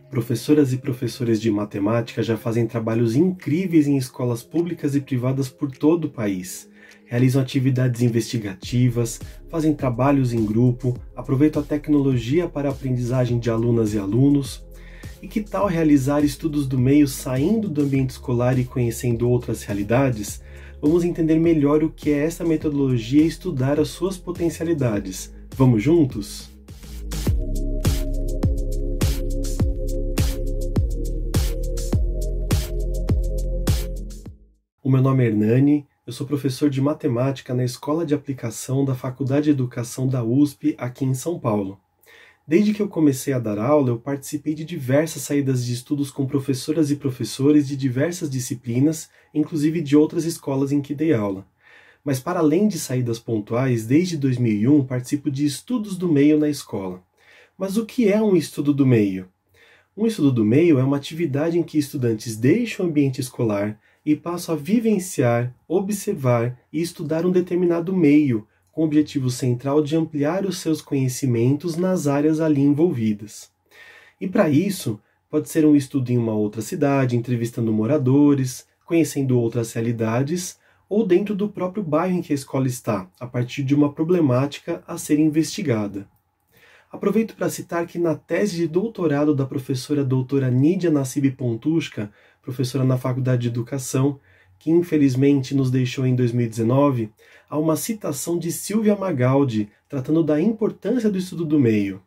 Professoras e professores de matemática já fazem trabalhos incríveis em escolas públicas e privadas por todo o país. Realizam atividades investigativas, fazem trabalhos em grupo, aproveitam a tecnologia para a aprendizagem de alunas e alunos. E que tal realizar estudos do meio saindo do ambiente escolar e conhecendo outras realidades? Vamos entender melhor o que é essa metodologia e estudar as suas potencialidades. Vamos juntos? O meu nome é Hernani, eu sou professor de matemática na Escola de Aplicação da Faculdade de Educação da USP, aqui em São Paulo. Desde que eu comecei a dar aula, eu participei de diversas saídas de estudos com professoras e professores de diversas disciplinas, inclusive de outras escolas em que dei aula. Mas para além de saídas pontuais, desde 2001 participo de estudos do meio na escola. Mas o que é um estudo do meio? Um estudo do meio é uma atividade em que estudantes deixam o ambiente escolar e passam a vivenciar, observar e estudar um determinado meio, com o objetivo central de ampliar os seus conhecimentos nas áreas ali envolvidas. E para isso, pode ser um estudo em uma outra cidade, entrevistando moradores, conhecendo outras realidades, ou dentro do próprio bairro em que a escola está, a partir de uma problemática a ser investigada. Aproveito para citar que na tese de doutorado da professora doutora Nídia Nassib Pontushka, professora na Faculdade de Educação, que infelizmente nos deixou em 2019, há uma citação de Silvia Magaldi tratando da importância do estudo do meio.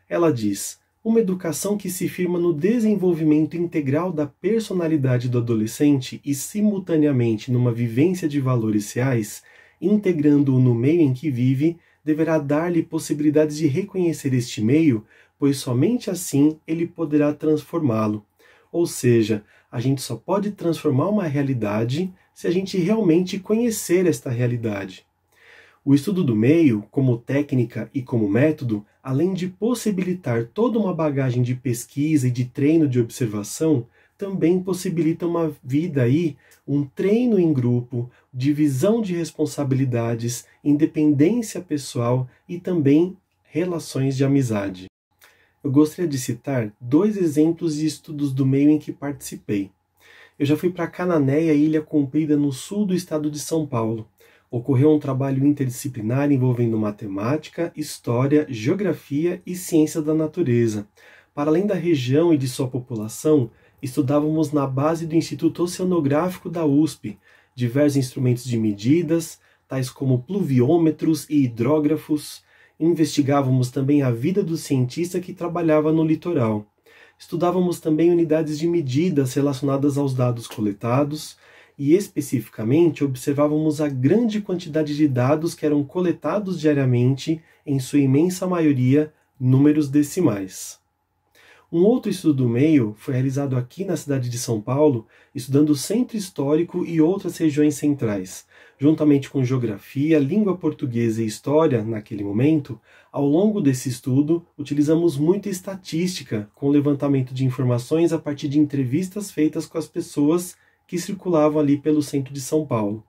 Ela diz: uma educação que se firma no desenvolvimento integral da personalidade do adolescente e simultaneamente numa vivência de valores reais, integrando-o no meio em que vive, deverá dar-lhe possibilidades de reconhecer este meio, pois somente assim ele poderá transformá-lo. Ou seja, a gente só pode transformar uma realidade se a gente realmente conhecer esta realidade. O estudo do meio, como técnica e como método, além de possibilitar toda uma bagagem de pesquisa e de treino de observação, também possibilita uma vida aí, um treino em grupo, divisão de responsabilidades, independência pessoal e também relações de amizade. Eu gostaria de citar 2 exemplos de estudos do meio em que participei. Eu já fui para Cananéia, Ilha Comprida, no sul do estado de São Paulo. Ocorreu um trabalho interdisciplinar envolvendo matemática, história, geografia e ciência da natureza. Para além da região e de sua população, estudávamos na base do Instituto Oceanográfico da USP, diversos instrumentos de medidas, tais como pluviômetros e hidrógrafos. Investigávamos também a vida do cientista que trabalhava no litoral. Estudávamos também unidades de medidas relacionadas aos dados coletados e, especificamente, observávamos a grande quantidade de dados que eram coletados diariamente, em sua imensa maioria, números decimais. Um outro estudo do meio foi realizado aqui na cidade de São Paulo, estudando o centro histórico e outras regiões centrais. Juntamente com geografia, língua portuguesa e história, naquele momento, ao longo desse estudo, utilizamos muita estatística, com levantamento de informações a partir de entrevistas feitas com as pessoas que circulavam ali pelo centro de São Paulo.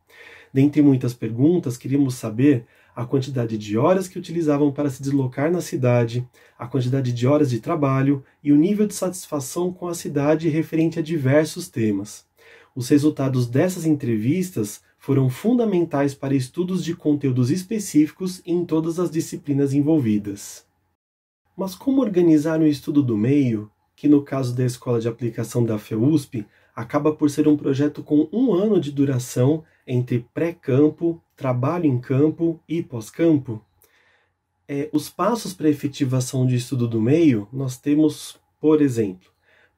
Dentre muitas perguntas, queríamos saber a quantidade de horas que utilizavam para se deslocar na cidade, a quantidade de horas de trabalho e o nível de satisfação com a cidade referente a diversos temas. Os resultados dessas entrevistas foram fundamentais para estudos de conteúdos específicos em todas as disciplinas envolvidas. Mas como organizar um estudo do meio, que no caso da Escola de Aplicação da FEUSP, acaba por ser um projeto com 1 ano de duração entre pré-campo, trabalho em campo e pós-campo? Os passos para a efetivação de estudo do meio, nós temos, por exemplo,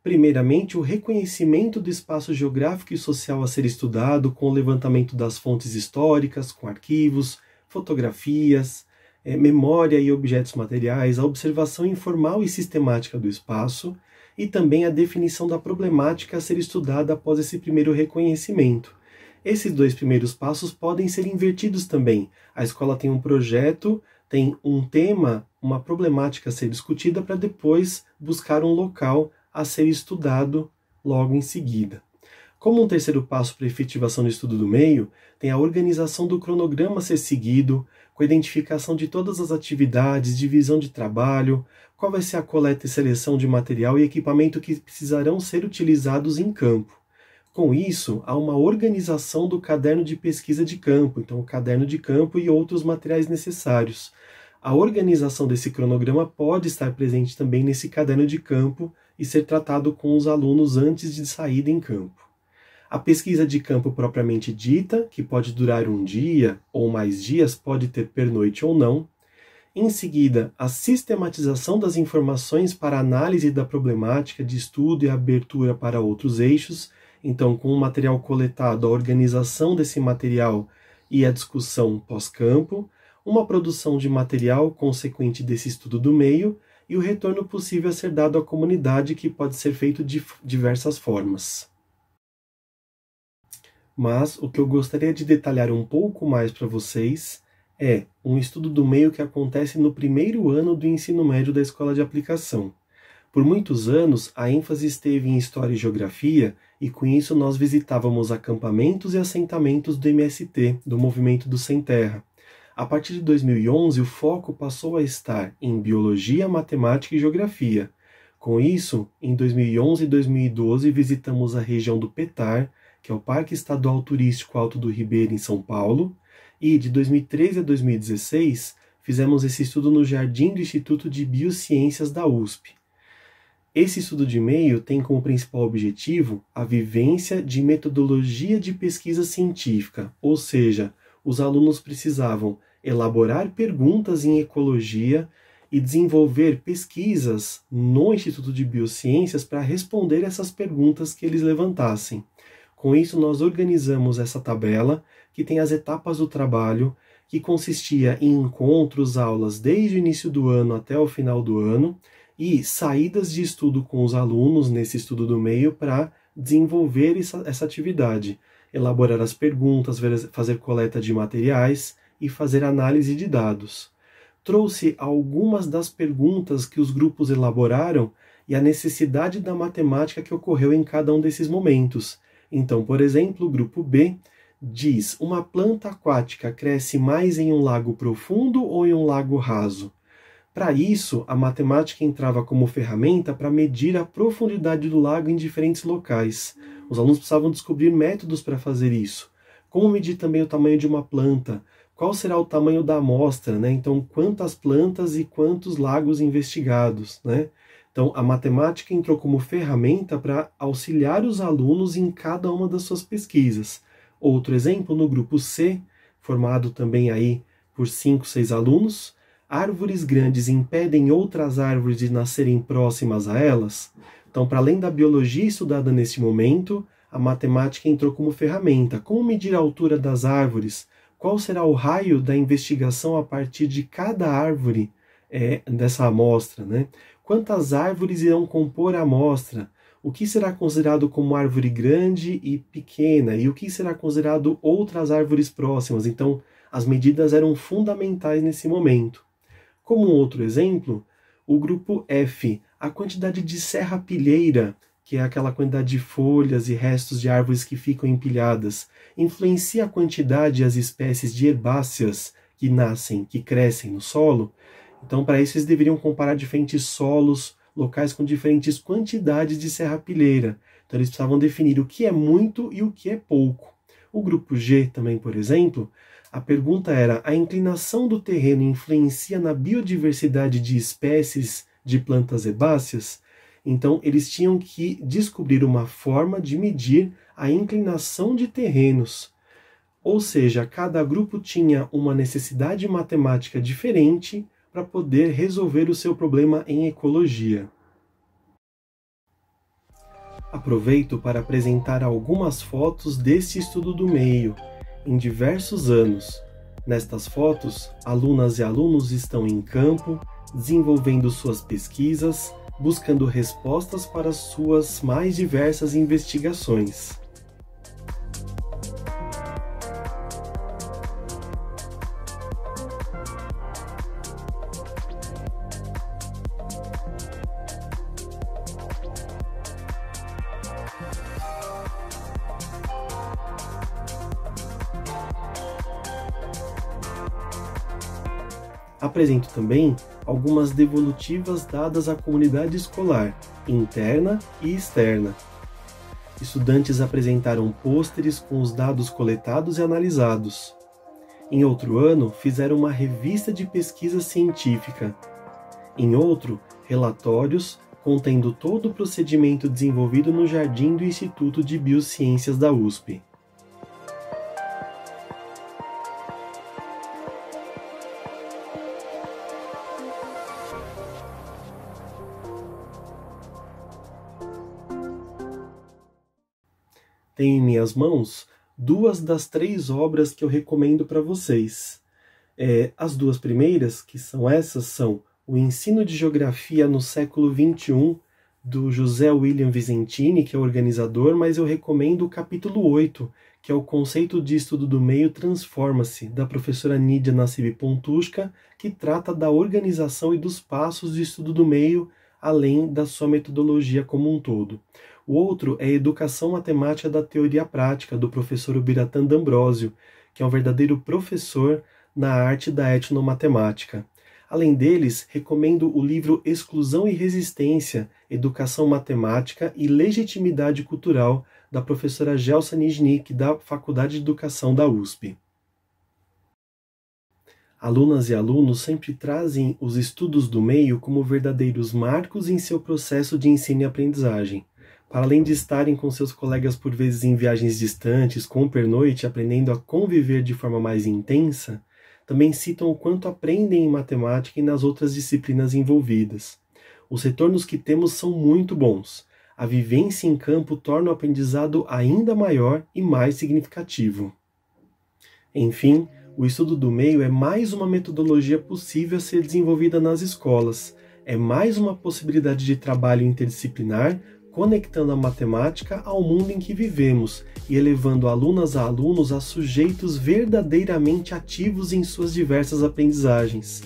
primeiramente, o reconhecimento do espaço geográfico e social a ser estudado, com o levantamento das fontes históricas, com arquivos, fotografias, memória e objetos materiais, a observação informal e sistemática do espaço, e também a definição da problemática a ser estudada após esse primeiro reconhecimento. Esses 2 primeiros passos podem ser invertidos também. A escola tem um projeto, tem um tema, uma problemática a ser discutida para depois buscar um local a ser estudado logo em seguida. Como um terceiro passo para a efetivação do estudo do meio, tem a organização do cronograma a ser seguido, com a identificação de todas as atividades, divisão de trabalho, qual vai ser a coleta e seleção de material e equipamento que precisarão ser utilizados em campo. Com isso, há uma organização do caderno de pesquisa de campo, então o caderno de campo e outros materiais necessários. A organização desse cronograma pode estar presente também nesse caderno de campo e ser tratado com os alunos antes de saída em campo. A pesquisa de campo propriamente dita, que pode durar um dia ou mais dias, pode ter pernoite ou não. Em seguida, a sistematização das informações para análise da problemática de estudo e abertura para outros eixos. Então, com o material coletado, a organização desse material e a discussão pós-campo, uma produção de material consequente desse estudo do meio e o retorno possível a ser dado à comunidade, que pode ser feito de diversas formas. Mas o que eu gostaria de detalhar um pouco mais para vocês é um estudo do meio que acontece no primeiro ano do ensino médio da escola de aplicação. Por muitos anos, a ênfase esteve em História e Geografia, e com isso nós visitávamos acampamentos e assentamentos do MST, do Movimento do Sem Terra. A partir de 2011, o foco passou a estar em Biologia, Matemática e Geografia. Com isso, em 2011 e 2012, visitamos a região do Petar, que é o Parque Estadual Turístico Alto do Ribeira, em São Paulo, e de 2013 a 2016, fizemos esse estudo no Jardim do Instituto de Biociências da USP. Esse estudo de meio tem como principal objetivo a vivência de metodologia de pesquisa científica, ou seja, os alunos precisavam elaborar perguntas em ecologia e desenvolver pesquisas no Instituto de Biociências para responder essas perguntas que eles levantassem. Com isso, nós organizamos essa tabela, que tem as etapas do trabalho, que consistia em encontros, aulas desde o início do ano até o final do ano, e saídas de estudo com os alunos nesse estudo do meio para desenvolver essa atividade, elaborar as perguntas, fazer coleta de materiais e fazer análise de dados. Trouxe algumas das perguntas que os grupos elaboraram e a necessidade da matemática que ocorreu em cada um desses momentos. Então, por exemplo, o grupo B diz: uma planta aquática cresce mais em um lago profundo ou em um lago raso? Para isso, a matemática entrava como ferramenta para medir a profundidade do lago em diferentes locais. Os alunos precisavam descobrir métodos para fazer isso. Como medir também o tamanho de uma planta? Qual será o tamanho da amostra, né? Então, quantas plantas e quantos lagos investigados, né? Então, a matemática entrou como ferramenta para auxiliar os alunos em cada uma das suas pesquisas. Outro exemplo, no grupo C, formado também aí por 5, 6 alunos, árvores grandes impedem outras árvores de nascerem próximas a elas? Então, para além da biologia estudada neste momento, a matemática entrou como ferramenta. Como medir a altura das árvores? Qual será o raio da investigação a partir de cada árvore dessa amostra, né? Quantas árvores irão compor a amostra? O que será considerado como árvore grande e pequena? E o que será considerado outras árvores próximas? Então, as medidas eram fundamentais nesse momento. Como um outro exemplo, o grupo F, a quantidade de serrapilheira, que é aquela quantidade de folhas e restos de árvores que ficam empilhadas, influencia a quantidade e as espécies de herbáceas que nascem, que crescem no solo? Então, para isso, eles deveriam comparar diferentes solos, locais com diferentes quantidades de serrapilheira. Então, eles precisavam definir o que é muito e o que é pouco. O grupo G também, por exemplo, a pergunta era: a inclinação do terreno influencia na biodiversidade de espécies de plantas herbáceas? Então, eles tinham que descobrir uma forma de medir a inclinação de terrenos. Ou seja, cada grupo tinha uma necessidade matemática diferente para poder resolver o seu problema em ecologia. Aproveito para apresentar algumas fotos deste estudo do meio, em diversos anos. Nestas fotos, alunas e alunos estão em campo, desenvolvendo suas pesquisas, buscando respostas para suas mais diversas investigações. Apresento também algumas devolutivas dadas à comunidade escolar, interna e externa. Estudantes apresentaram pôsteres com os dados coletados e analisados. Em outro ano, fizeram uma revista de pesquisa científica. Em outro, relatórios contendo todo o procedimento desenvolvido no jardim do Instituto de Biociências da USP. Tenho em minhas mãos 2 das 3 obras que eu recomendo para vocês. As 2 primeiras, que são essas, são O Ensino de Geografia no Século XXI, do José William Vicentini, que é o organizador, mas eu recomendo o capítulo 8, que é o Conceito de Estudo do Meio Transforma-se, da professora Nidia Nassib Pontushka, que trata da organização e dos passos de estudo do meio, além da sua metodologia como um todo. O outro é Educação Matemática da Teoria Prática, do professor Ubiratan D'Ambrosio, que é um verdadeiro professor na arte da etnomatemática. Além deles, recomendo o livro Exclusão e Resistência, Educação Matemática e Legitimidade Cultural, da professora Gelsa Nijnik, da Faculdade de Educação da USP. Alunas e alunos sempre trazem os estudos do meio como verdadeiros marcos em seu processo de ensino e aprendizagem. Para além de estarem com seus colegas por vezes em viagens distantes, com o pernoite, aprendendo a conviver de forma mais intensa, também citam o quanto aprendem em matemática e nas outras disciplinas envolvidas. Os retornos que temos são muito bons. A vivência em campo torna o aprendizado ainda maior e mais significativo. Enfim, o estudo do meio é mais uma metodologia possível a ser desenvolvida nas escolas. É mais uma possibilidade de trabalho interdisciplinar, conectando a matemática ao mundo em que vivemos e elevando alunas a alunos a sujeitos verdadeiramente ativos em suas diversas aprendizagens.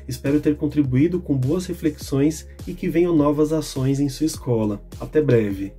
Espero ter contribuído com boas reflexões e que venham novas ações em sua escola. Até breve!